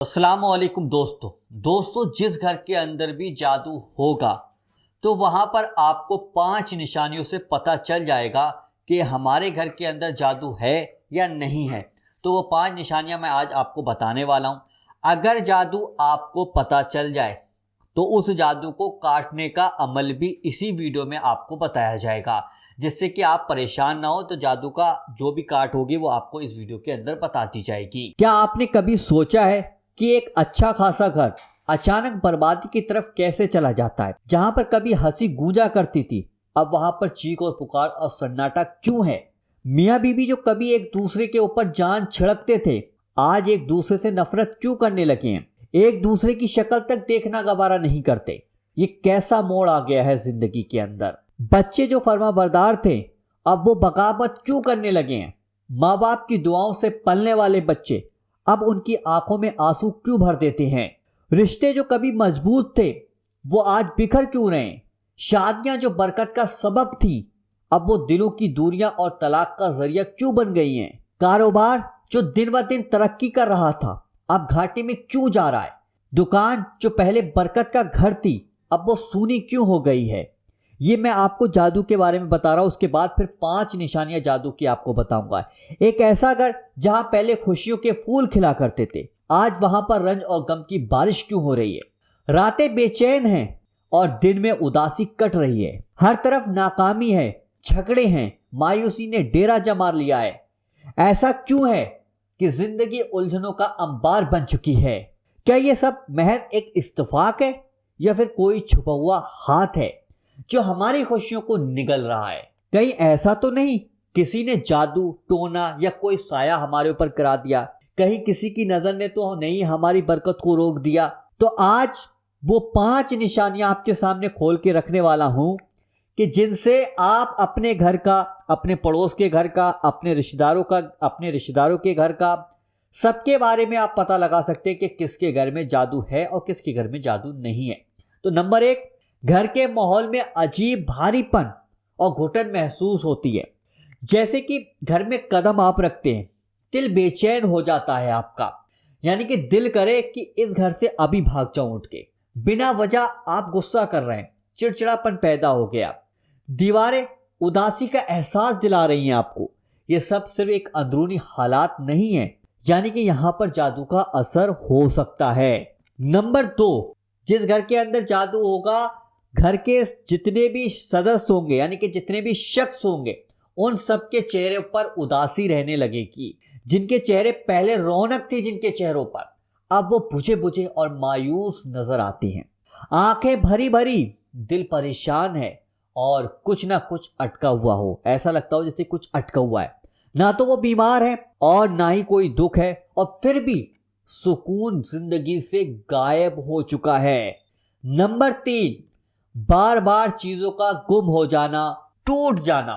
अस्सलाम वालेकुम दोस्तों जिस घर के अंदर भी जादू होगा तो वहाँ पर आपको 5 निशानियों से पता चल जाएगा कि हमारे घर के अंदर जादू है या नहीं है। तो वो 5 निशानियाँ मैं आज आपको बताने वाला हूँ। अगर जादू आपको पता चल जाए तो उस जादू को काटने का अमल भी इसी वीडियो में आपको बताया जाएगा, जिससे कि आप परेशान ना हो। तो जादू का जो भी काट होगी वो आपको इस वीडियो के अंदर बता दी जाएगी। क्या आपने कभी सोचा है कि एक अच्छा खासा घर अचानक बर्बादी की तरफ कैसे चला जाता है? जहां पर कभी हंसी गूंजा करती थी, अब वहां पर चीख और पुकार और सन्नाटा क्यों है? मियाँ बीबी जो कभी एक दूसरे के ऊपर जान छिड़कते थे, आज एक दूसरे से नफरत क्यों करने लगे हैं? एक दूसरे की शक्ल तक देखना गवारा नहीं करते। ये कैसा मोड़ आ गया है जिंदगी के अंदर? बच्चे जो फर्माबरदार थे, अब वो बगावत क्यों करने लगे हैं? माँ बाप की दुआओं से पलने वाले बच्चे अब उनकी आंखों में आंसू क्यों भर देते हैं? रिश्ते जो कभी मजबूत थे वो आज बिखर क्यों रहे हैं? शादियां जो बरकत का सबब थी, अब वो दिलों की दूरियां और तलाक का जरिया क्यों बन गई हैं? कारोबार जो दिन ब दिन तरक्की कर रहा था, अब घाटे में क्यों जा रहा है? दुकान जो पहले बरकत का घर थी, अब वो सूनी क्यों हो गई है? ये मैं आपको जादू के बारे में बता रहा हूं। उसके बाद फिर 5 निशानियां जादू की आपको बताऊंगा। एक ऐसा घर जहां पहले खुशियों के फूल खिला करते थे, आज वहां पर रंज और गम की बारिश क्यों हो रही है? रातें बेचैन हैं और दिन में उदासी कट रही है। हर तरफ नाकामी है, झगड़े हैं, मायूसी ने डेरा जमा लिया है। ऐसा क्यों है कि जिंदगी उलझनों का अंबार बन चुकी है? क्या ये सब महज एक इत्तेफाक है या फिर कोई छुपा हुआ हाथ है जो हमारी खुशियों को निगल रहा है? कहीं ऐसा तो नहीं किसी ने जादू टोना या कोई साया हमारे ऊपर करा दिया? कहीं किसी की नजर ने तो नहीं हमारी बरकत को रोक दिया? तो आज वो 5 निशानियां आपके सामने खोल के रखने वाला हूं कि जिनसे आप अपने घर का, अपने पड़ोस के घर का, अपने रिश्तेदारों के घर का, सबके बारे में आप पता लगा सकते हैं कि किसके घर में जादू है और किसके घर में जादू नहीं है। तो नंबर 1, घर के माहौल में अजीब भारीपन और घुटन महसूस होती है। जैसे कि घर में कदम आप रखते हैं, दिल बेचैन हो जाता है आपका, यानी कि दिल करे कि इस घर से अभी भाग जाऊं उठ के। बिना वजह आप गुस्सा कर रहे हैं, चिड़चिड़ापन पैदा हो गया, दीवारें उदासी का एहसास दिला रही हैं आपको। ये सब सिर्फ एक अंदरूनी हालात नहीं है, यानी कि यहां पर जादू का असर हो सकता है। नंबर 2, जिस घर के अंदर जादू होगा, घर के जितने भी सदस्य होंगे, यानी कि जितने भी शख्स होंगे, उन सबके चेहरे पर उदासी रहने लगेगी। जिनके चेहरे पहले रौनक थी जिनके चेहरों पर, अब वो बुझे बुझे और मायूस नजर आती हैं। आंखें भरी भरी, दिल परेशान है और कुछ ना कुछ अटका हुआ हो। ऐसा लगता हो जैसे कुछ अटका हुआ है। ना तो वो बीमार है और ना ही कोई दुख है, और फिर भी सुकून जिंदगी से गायब हो चुका है। नंबर 3, बार बार चीजों का गुम हो जाना, टूट जाना।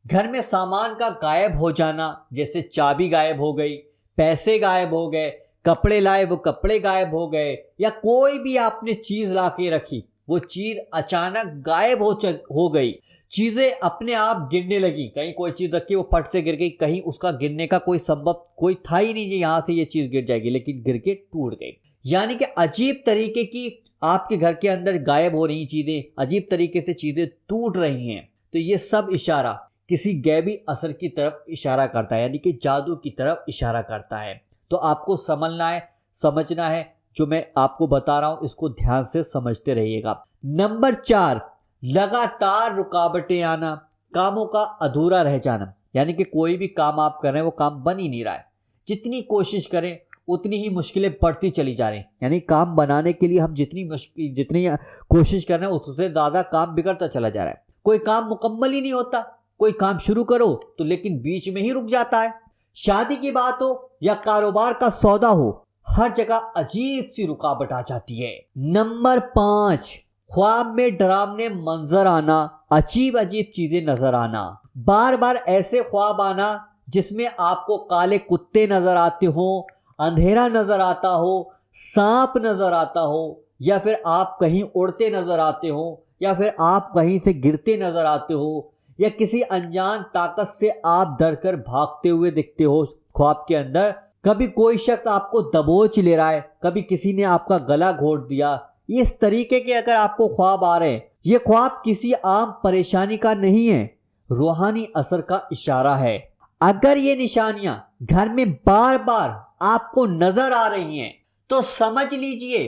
घर में सामान का गायब हो जाना, जैसे चाबी गायब हो गई, पैसे गायब हो गए, कपड़े लाए वो कपड़े गायब हो गए, या कोई भी आपने चीज ला के रखी वो चीज अचानक गायब हो गई। चीजें अपने आप गिरने लगी। कहीं कोई चीज रखी वो फट से गिर गई, कहीं उसका गिरने का कोई सबब कोई था ही नहीं, यहां से ये चीज गिर जाएगी, लेकिन गिर के टूट गई। यानी कि अजीब तरीके की आपके घर के अंदर गायब हो रही चीजें, अजीब तरीके से चीजें टूट रही हैं। तो ये सब इशारा किसी गैबी असर की तरफ इशारा करता है, यानी कि जादू की तरफ इशारा करता है। तो आपको समझना है जो मैं आपको बता रहा हूं, इसको ध्यान से समझते रहिएगा। नंबर 4, लगातार रुकावटें आना, कामों का अधूरा रह जाना। यानी कि कोई भी काम आप कर रहे हैं वो काम बन ही नहीं रहा है। जितनी कोशिश करें उतनी ही मुश्किलें बढ़ती चली जा रही हैं। यानी काम बनाने के लिए हम जितनी कोशिश कर रहे हैं उससे ज्यादा काम बिगड़ता चला जा रहा है। कोई काम मुकम्मल ही नहीं होता। कोई काम शुरू करो तो लेकिन बीच में ही रुक जाता है। शादी की बात हो या कारोबार का सौदा हो, हर जगह अजीब सी रुकावट आ जाती है। नंबर 5, ख्वाब में डरावने मंजर आना, अजीब अजीब चीजें नजर आना। बार बार ऐसे ख्वाब आना जिसमें आपको काले कुत्ते नजर आते हो, अंधेरा नजर आता हो, सांप नजर आता हो, या फिर आप कहीं उड़ते नजर आते हो, या फिर आप कहीं से गिरते नजर आते हो, या किसी अनजान ताकत से आप डरकर भागते हुए दिखते हो ख्वाब के अंदर। कभी कोई शख्स आपको दबोच ले रहा है, कभी किसी ने आपका गला घोट दिया, इस तरीके के अगर आपको ख्वाब आ रहे हैं, ये ख्वाब किसी आम परेशानी का नहीं है, रूहानी असर का इशारा है। अगर ये निशानियां घर में बार बार आपको नजर आ रही हैं तो समझ लीजिए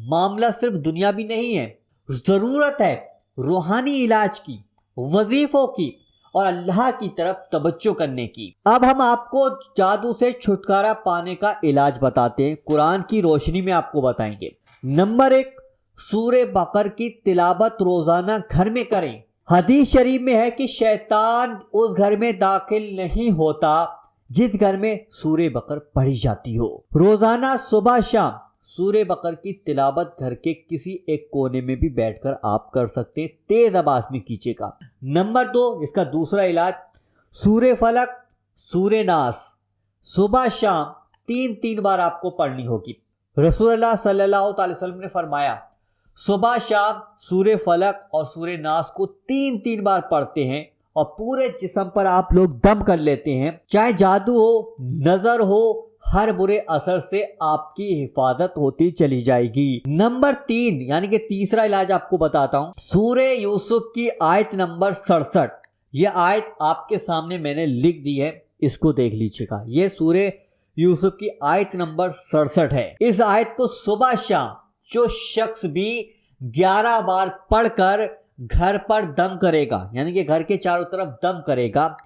मामला सिर्फ दुनियावी नहीं है, जरूरत है रूहानी इलाज की, वजीफों की और अल्लाह की तरफ तवज्जो करने की। अब हम आपको जादू से छुटकारा पाने का इलाज बताते हैं, कुरान की रोशनी में आपको बताएंगे। नंबर 1, सूरे बकर की तिलावत रोजाना घर में करें। हदीस शरीफ में है कि शैतान उस घर में दाखिल नहीं होता जिस घर में सूरे बकर पढ़ी जाती हो। रोजाना सुबह शाम सूरे बकर की तिलावत घर के किसी एक कोने में भी बैठकर आप कर सकते हैं, तेज आवाज में कीजिएगा। नंबर 2, इसका दूसरा इलाज, सूरे फलक, सूरे नास सुबह शाम 3 बार आपको पढ़नी होगी। रसूलुल्लाह सल्लल्लाहु अलैहि वसल्लम ने फरमाया सुबह शाम सूरे फलक और सूरे नास को 3 बार पढ़ते हैं और पूरे जिस्म पर आप लोग दम कर लेते हैं, चाहे जादू हो, नजर हो, हर बुरे असर से आपकी हिफाजत होती चली जाएगी। नंबर 3 यानी कि तीसरा इलाज आपको बताता हूं, सूरे यूसुफ की आयत नंबर 67। यह आयत आपके सामने मैंने लिख दी है, इसको देख लीजिएगा। यह सूरे यूसुफ की आयत नंबर 67 है। इस आयत को सुबह शाम जो शख्स भी 11 बार पढ़कर घर पर दम करेगा, यानी कि घर के चारों तरफ दम करेगा,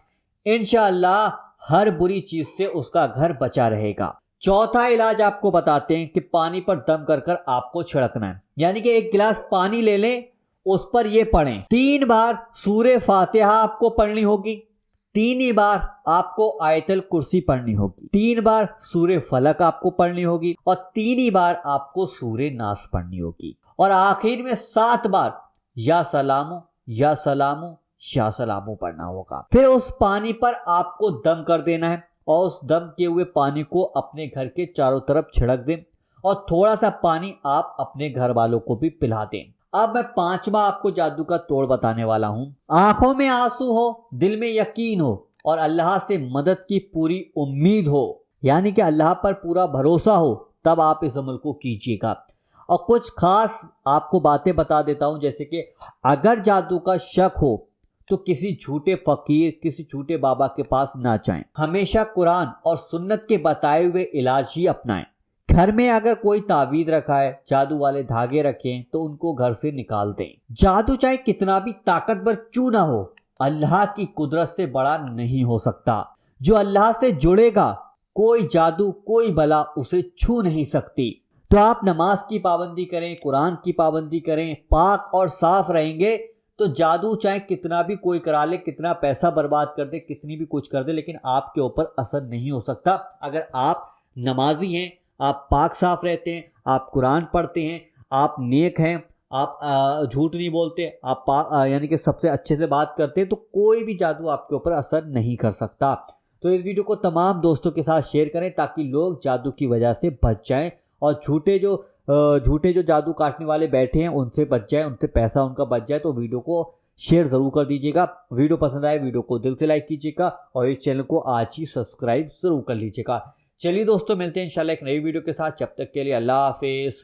इंशाअल्लाह हर बुरी चीज से उसका घर बचा रहेगा। चौथा इलाज आपको बताते हैं कि पानी पर दम कर कर आपको छिड़कना है, यानी कि 1 गिलास पानी ले लें, उस पर ये पढ़ें। 3 बार सूरे फातिहा आपको पढ़नी होगी, 3 बार आपको आयतल कुर्सी पढ़नी होगी, 3 बार सूरे फलक आपको पढ़नी होगी और 3 बार आपको सूरे नास पढ़नी होगी और आखिर में 7 बार या सलामो या सलामो या सलामो पढ़ना होगा। फिर उस पानी पर आपको दम कर देना है और उस दम किए हुए पानी को अपने घर के चारों तरफ छिड़क दें और थोड़ा सा पानी आप अपने घर वालों को भी पिला दें। अब मैं 5वां आपको जादू का तोड़ बताने वाला हूं। आंखों में आंसू हो, दिल में यकीन हो और अल्लाह से मदद की पूरी उम्मीद हो, यानी कि अल्लाह पर पूरा भरोसा हो, तब आप इस अमल को कीजिएगा। और कुछ खास आपको बातें बता देता हूं, जैसे कि अगर जादू का शक हो तो किसी झूठे फकीर, किसी झूठे बाबा के पास ना जाएं। हमेशा कुरान और सुन्नत के बताए हुए इलाज ही अपनाएं। घर में अगर कोई तावीज रखा है, जादू वाले धागे रखें, तो उनको घर से निकाल दें। जादू चाहे कितना भी ताकतवर क्यों ना हो, अल्लाह की कुदरत से बड़ा नहीं हो सकता। जो अल्लाह से जुड़ेगा, कोई जादू, कोई बला उसे छू नहीं सकती। तो आप नमाज की पाबंदी करें, कुरान की पाबंदी करें, पाक और साफ रहेंगे तो जादू चाहे कितना भी कोई करा ले, कितना पैसा बर्बाद कर दे, कितनी भी कुछ कर दे, लेकिन आपके ऊपर असर नहीं हो सकता। अगर आप नमाजी हैं, आप पाक साफ रहते हैं, आप कुरान पढ़ते हैं, आप नेक हैं, आप झूठ नहीं बोलते, आप यानी कि सबसे अच्छे से बात करते हैं, तो कोई भी जादू आपके ऊपर असर नहीं कर सकता। तो इस वीडियो को तमाम दोस्तों के साथ शेयर करें ताकि लोग जादू की वजह से बच जाएं और झूठे जो जादू काटने वाले बैठे हैं उनसे बच जाए, उनसे पैसा उनका बच जाए। तो वीडियो को शेयर ज़रूर कर दीजिएगा। वीडियो पसंद आए वीडियो को दिल से लाइक कीजिएगा और इस चैनल को आज ही सब्सक्राइब ज़रूर कर लीजिएगा। चलिए दोस्तों, मिलते हैं इंशाल्लाह एक नई वीडियो के साथ। जब तक के लिए अल्लाह हाफिज़।